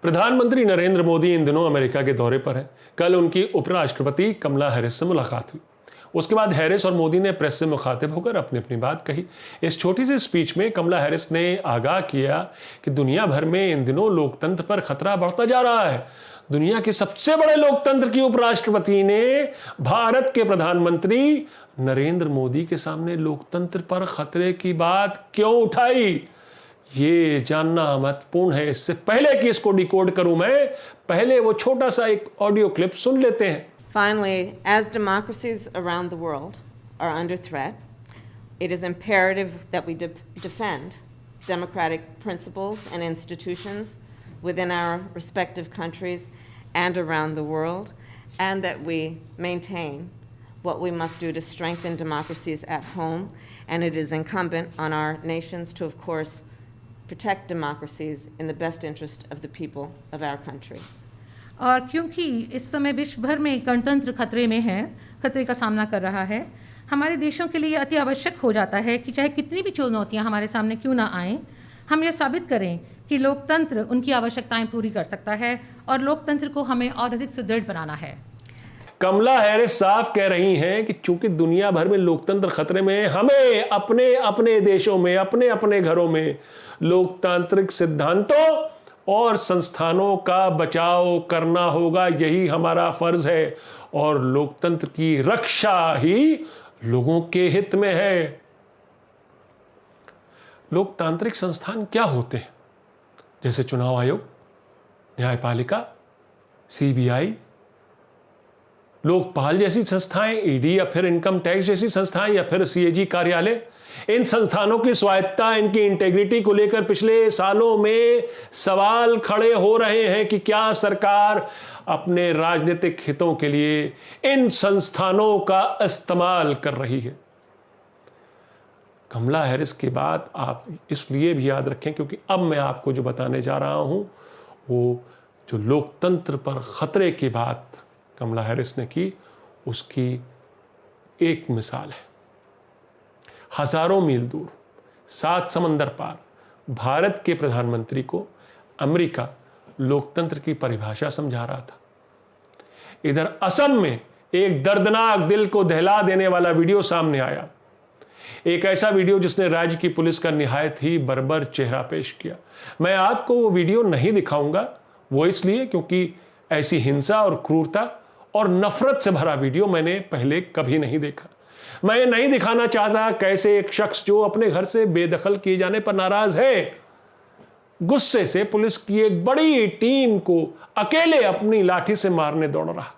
प्रधानमंत्री नरेंद्र मोदी इन दिनों अमेरिका के दौरे पर हैं। कल उनकी उपराष्ट्रपति कमला हैरिस से मुलाकात हुई। उसके बाद हैरिस और मोदी ने प्रेस से मुखातिब होकर अपनी अपनी बात कही। इस छोटी सी स्पीच में कमला हैरिस ने आगाह किया कि दुनिया भर में इन दिनों लोकतंत्र पर खतरा बढ़ता जा रहा है। दुनिया के सबसे बड़े लोकतंत्र की उपराष्ट्रपति ने भारत के प्रधानमंत्री नरेंद्र मोदी के सामने लोकतंत्र पर खतरे की बात क्यों उठाई, ये जानना महत्वपूर्ण है। इससे पहले कि इसको डिकोड करूं मैं, पहले वो छोटा सा एक ऑडियो क्लिप सुन लेते हैं। Finally, as democracies around the world are under threat, it is imperative that we defend democratic principles and institutions within our respective countries and around the world, and that we maintain what we must do to strengthen democracies at home. And it is incumbent on our nations to, of course, protect democracies in the best interest of the people of our countries. और क्योंकि इस समय विश्व भर में गणतंत्र खतरे में है, खतरे का सामना कर रहा है, हमारे देशों के लिए अति आवश्यक हो जाता है कि चाहे कितनी भी चुनौतियां हमारे सामने क्यों ना आएं, हम ये साबित करें कि लोकतंत्र उनकी आवश्यकताएं पूरी कर सकता है और लोकतंत्र को हमें और अधिक सुदृढ़ बनाना है। कमला हैरिस साफ कह रही हैं कि चूंकि दुनिया भर में लोकतंत्र खतरे में है, हमें अपने अपने देशों में, अपने अपने घरों में लोकतांत्रिक सिद्धांतों और संस्थानों का बचाव करना होगा। यही हमारा फर्ज है और लोकतंत्र की रक्षा ही लोगों के हित में है। लोकतांत्रिक संस्थान क्या होते हैं? जैसे चुनाव आयोग, न्यायपालिका, सीबीआई, लोकपाल जैसी संस्थाएं, ईडी या फिर इनकम टैक्स जैसी संस्थाएं या फिर सीएजी कार्यालय। इन संस्थानों की स्वायत्तता, इनकी इंटेग्रिटी को लेकर पिछले सालों में सवाल खड़े हो रहे हैं कि क्या सरकार अपने राजनीतिक हितों के लिए इन संस्थानों का इस्तेमाल कर रही है। कमला हैरिस की बात आप इसलिए भी याद रखें क्योंकि अब मैं आपको जो बताने जा रहा हूं वो जो लोकतंत्र पर खतरे की बात कमला हैरिस ने की, उसकी एक मिसाल है। हजारों मील दूर, 7 समंदर पार भारत के प्रधानमंत्री को अमेरिका लोकतंत्र की परिभाषा समझा रहा था। इधर असम में एक दर्दनाक, दिल को दहला देने वाला वीडियो सामने आया। एक ऐसा वीडियो जिसने राज्य की पुलिस का निहायत ही बर्बर चेहरा पेश किया। मैं आपको वो वीडियो नहीं दिखाऊंगा, वो इसलिए क्योंकि ऐसी हिंसा और क्रूरता और नफरत से भरा वीडियो मैंने पहले कभी नहीं देखा। मैं ये नहीं दिखाना चाहता कैसे एक शख्स जो अपने घर से बेदखल किए जाने पर नाराज है, गुस्से से पुलिस की एक बड़ी टीम को अकेले अपनी लाठी से मारने दौड़ रहा,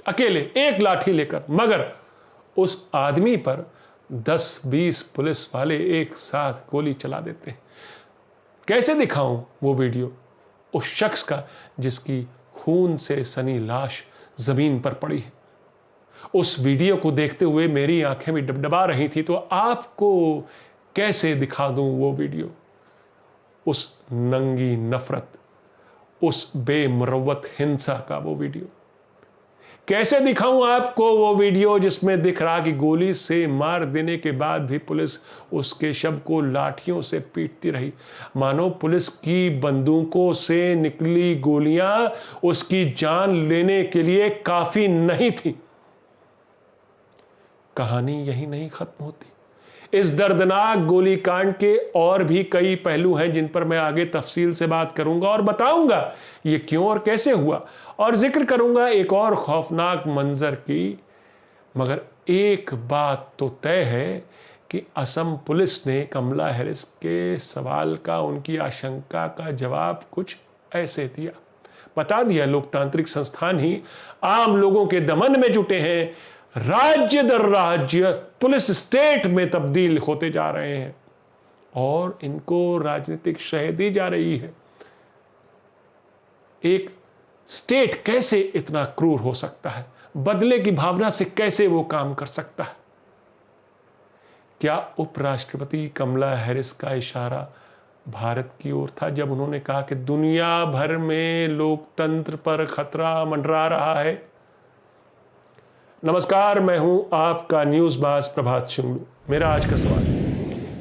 अकेले एक लाठी लेकर। मगर उस आदमी पर 10-20 पुलिस वाले एक साथ गोली चला देते हैं। कैसे दिखाऊं वो वीडियो उस शख्स का जिसकी खून से सनी लाश जमीन पर पड़ी है? उस वीडियो को देखते हुए मेरी आंखें भी डबडबा रही थी, तो आपको कैसे दिखा दूं वो वीडियो? उस नंगी नफरत, उस बेमुरव्वत हिंसा का वो वीडियो कैसे दिखाऊं आपको? वो वीडियो जिसमें दिख रहा कि गोली से मार देने के बाद भी पुलिस उसके शव को लाठियों से पीटती रही, मानो पुलिस की बंदूकों से निकली गोलियां उसकी जान लेने के लिए काफी नहीं थी। कहानी यही नहीं खत्म होती। इस दर्दनाक गोलीकांड के और भी कई पहलू हैं जिन पर मैं आगे तफसील से बात करूंगा और बताऊंगा ये क्यों और कैसे हुआ, और जिक्र करूंगा एक और खौफनाक मंजर की। मगर एक बात तो तय है कि असम पुलिस ने कमला हैरिस के सवाल का, उनकी आशंका का जवाब कुछ ऐसे दिया। बता दिया लोकतांत्रिक संस्थान ही आम लोगों के दमन में जुटे हैं, राज्य दर राज्य पुलिस स्टेट में तब्दील होते जा रहे हैं और इनको राजनीतिक शह दी जा रही है। एक स्टेट कैसे इतना क्रूर हो सकता है? बदले की भावना से कैसे वो काम कर सकता है? क्या उपराष्ट्रपति कमला हैरिस का इशारा भारत की ओर था जब उन्होंने कहा कि दुनिया भर में लोकतंत्र पर खतरा मंडरा रहा है? नमस्कार, मैं हूं आपका न्यूज़ बाज प्रभात शुंगलू। मेरा आज का सवाल,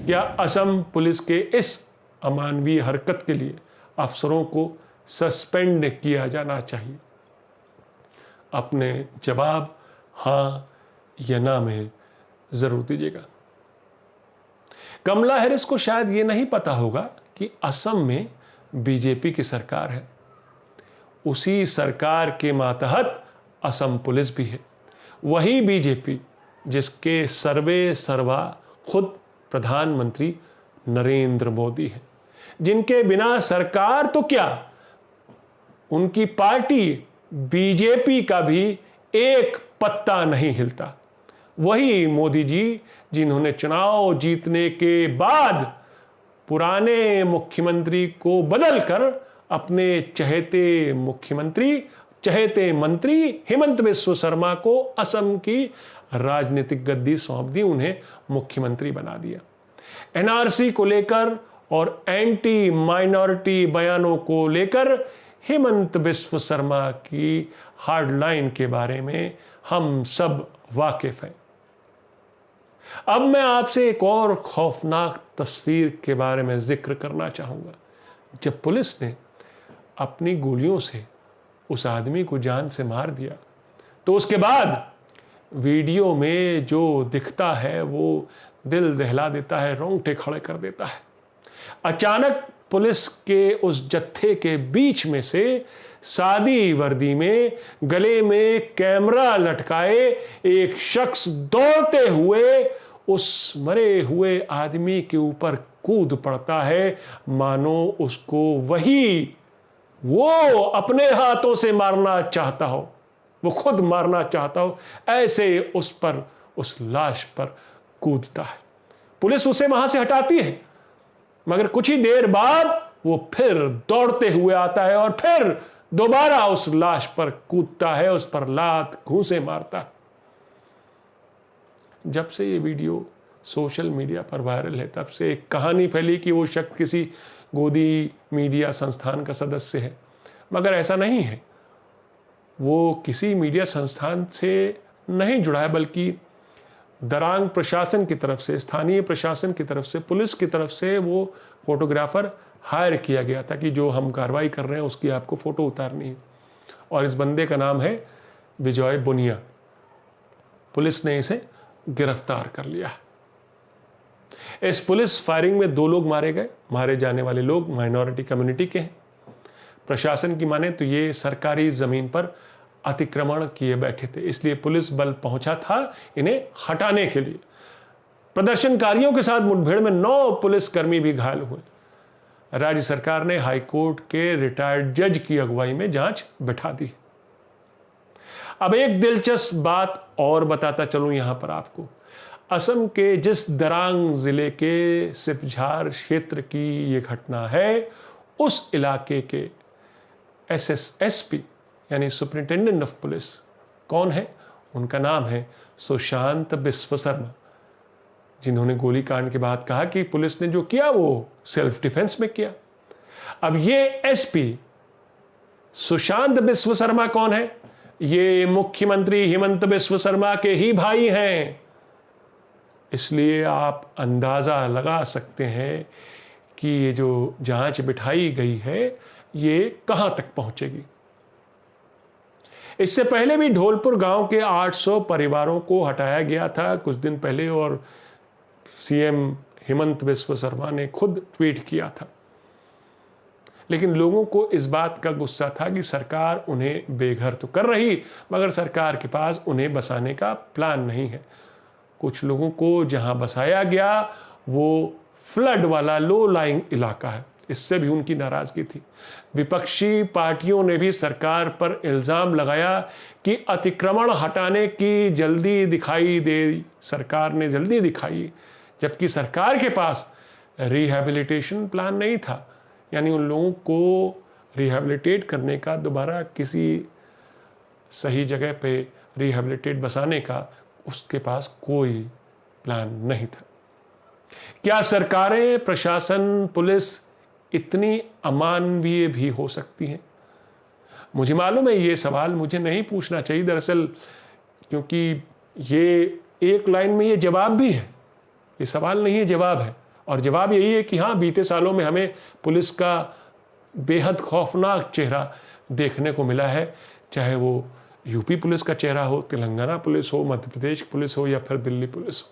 क्या असम पुलिस के इस अमानवीय हरकत के लिए अफसरों को सस्पेंड किया जाना चाहिए। अपने जवाब हाँ या ना में जरूर दीजिएगा। कमला हैरिस को शायद ये नहीं पता होगा कि असम में बीजेपी की सरकार है। उसी सरकार के मातहत असम पुलिस भी है। वही बीजेपी जिसके सर्वे सर्वा खुद प्रधानमंत्री नरेंद्र मोदी है, जिनके बिना सरकार तो क्या, उनकी पार्टी बीजेपी का भी एक पत्ता नहीं हिलता। वही मोदी जी जिन्होंने चुनाव जीतने के बाद पुराने मुख्यमंत्री को बदलकर अपने चहेते मंत्री हेमंत बिस्व शर्मा को असम की राजनीतिक गद्दी सौंप दी, उन्हें मुख्यमंत्री बना दिया। एनआरसी को लेकर और एंटी माइनॉरिटी बयानों को लेकर हेमंत बिस्व शर्मा की हार्डलाइन के बारे में हम सब वाकिफ हैं। अब मैं आपसे एक और खौफनाक तस्वीर के बारे में जिक्र करना चाहूंगा। जब पुलिस ने अपनी गोलियों से उस आदमी को जान से मार दिया, तो उसके बाद वीडियो में जो दिखता है वो दिल दहला देता है, रोंगटे खड़े कर देता है। अचानक पुलिस के उस जत्थे के बीच में से सादी वर्दी में, गले में कैमरा लटकाए एक शख्स दौड़ते हुए उस मरे हुए आदमी के ऊपर कूद पड़ता है, मानो उसको वो अपने हाथों से मारना चाहता हो, वो खुद मारना चाहता हो, ऐसे उस लाश पर कूदता है। पुलिस उसे वहां से हटाती है, मगर कुछ ही देर बाद वो फिर दौड़ते हुए आता है और फिर दोबारा उस लाश पर कूदता है, उस पर लात घूंसे मारता है। जब से ये वीडियो सोशल मीडिया पर वायरल है, तब से एक कहानी फैली कि वो शख्स किसी गोदी मीडिया संस्थान का सदस्य है, मगर ऐसा नहीं है। वो किसी मीडिया संस्थान से नहीं जुड़ा है, बल्कि दरांग प्रशासन की तरफ से, स्थानीय प्रशासन की तरफ से, पुलिस की तरफ से वो फोटोग्राफर हायर किया गया था कि जो हम कार्रवाई कर रहे हैं उसकी आपको फोटो उतारनी है। और इस बंदे का नाम है विजय बुनिया। पुलिस ने इसे गिरफ्तार कर लिया। इस पुलिस फायरिंग में 2 लोग मारे गए। मारे जाने वाले लोग माइनॉरिटी कम्युनिटी के हैं। प्रशासन की माने तो ये सरकारी जमीन पर अतिक्रमण किए बैठे थे, इसलिए पुलिस बल पहुंचा था इन्हें हटाने के लिए। प्रदर्शनकारियों के साथ मुठभेड़ में 9 पुलिसकर्मी भी घायल हुए। राज्य सरकार ने हाईकोर्ट के रिटायर्ड जज की अगुवाई में जांच बिठा दी। अब एक दिलचस्प बात और बताता चलूं यहां पर आपको। असम के जिस दरांग जिले के सिपझार क्षेत्र की ये घटना है, उस इलाके के SSSP यानी सुपरिंटेंडेंट ऑफ पुलिस कौन है? उनका नाम है सुशांत बिस्व शर्मा, जिन्होंने गोलीकांड के बाद कहा कि पुलिस ने जो किया वो सेल्फ डिफेंस में किया। अब ये SP सुशांत बिस्व शर्मा कौन है? ये मुख्यमंत्री हेमंत बिस्व शर्मा के ही भाई हैं। इसलिए आप अंदाजा लगा सकते हैं कि ये जो जांच बिठाई गई है ये कहां तक पहुंचेगी। इससे पहले भी ढोलपुर गांव के 800 परिवारों को हटाया गया था कुछ दिन पहले, और CM हेमंत बिस्व शर्मा ने खुद ट्वीट किया था। लेकिन लोगों को इस बात का गुस्सा था कि सरकार उन्हें बेघर तो कर रही, मगर सरकार के पास उन्हें बसाने का प्लान नहीं है। कुछ लोगों को जहां बसाया गया वो फ्लड वाला लो लाइंग इलाका है, इससे भी उनकी नाराजगी थी। विपक्षी पार्टियों ने भी सरकार पर इल्जाम लगाया कि अतिक्रमण हटाने की सरकार ने जल्दी दिखाई, जबकि सरकार के पास रिहैबिलिटेशन प्लान नहीं था, यानी उन लोगों को रिहैबिलिटेट करने का, दोबारा किसी सही जगह पे रिहैबिलिटेट बसाने का उसके पास कोई प्लान नहीं था। क्या सरकारें, प्रशासन, पुलिस इतनी अमानवीय भी हो सकती हैं? मुझे मालूम है ये सवाल मुझे नहीं पूछना चाहिए दरअसल, क्योंकि ये एक लाइन में ये जवाब भी है, ये सवाल नहीं है जवाब है। और जवाब यही है कि हाँ, बीते सालों में हमें पुलिस का बेहद खौफनाक चेहरा देखने को मिला है, चाहे वो यूपी पुलिस का चेहरा हो, तेलंगाना पुलिस हो, मध्य प्रदेश पुलिस हो या फिर दिल्ली पुलिस हो।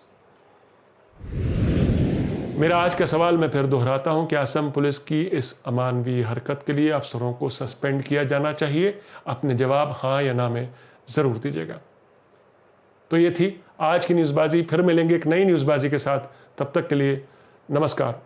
मेरा आज का सवाल मैं फिर दोहराता हूं कि असम पुलिस की इस अमानवीय हरकत के लिए अफसरों को सस्पेंड किया जाना चाहिए। अपने जवाब हाँ या ना में ज़रूर दीजिएगा। तो ये थी आज की न्यूज़बाजी। फिर मिलेंगे एक नई न्यूज़बाजी के साथ। तब तक के लिए नमस्कार।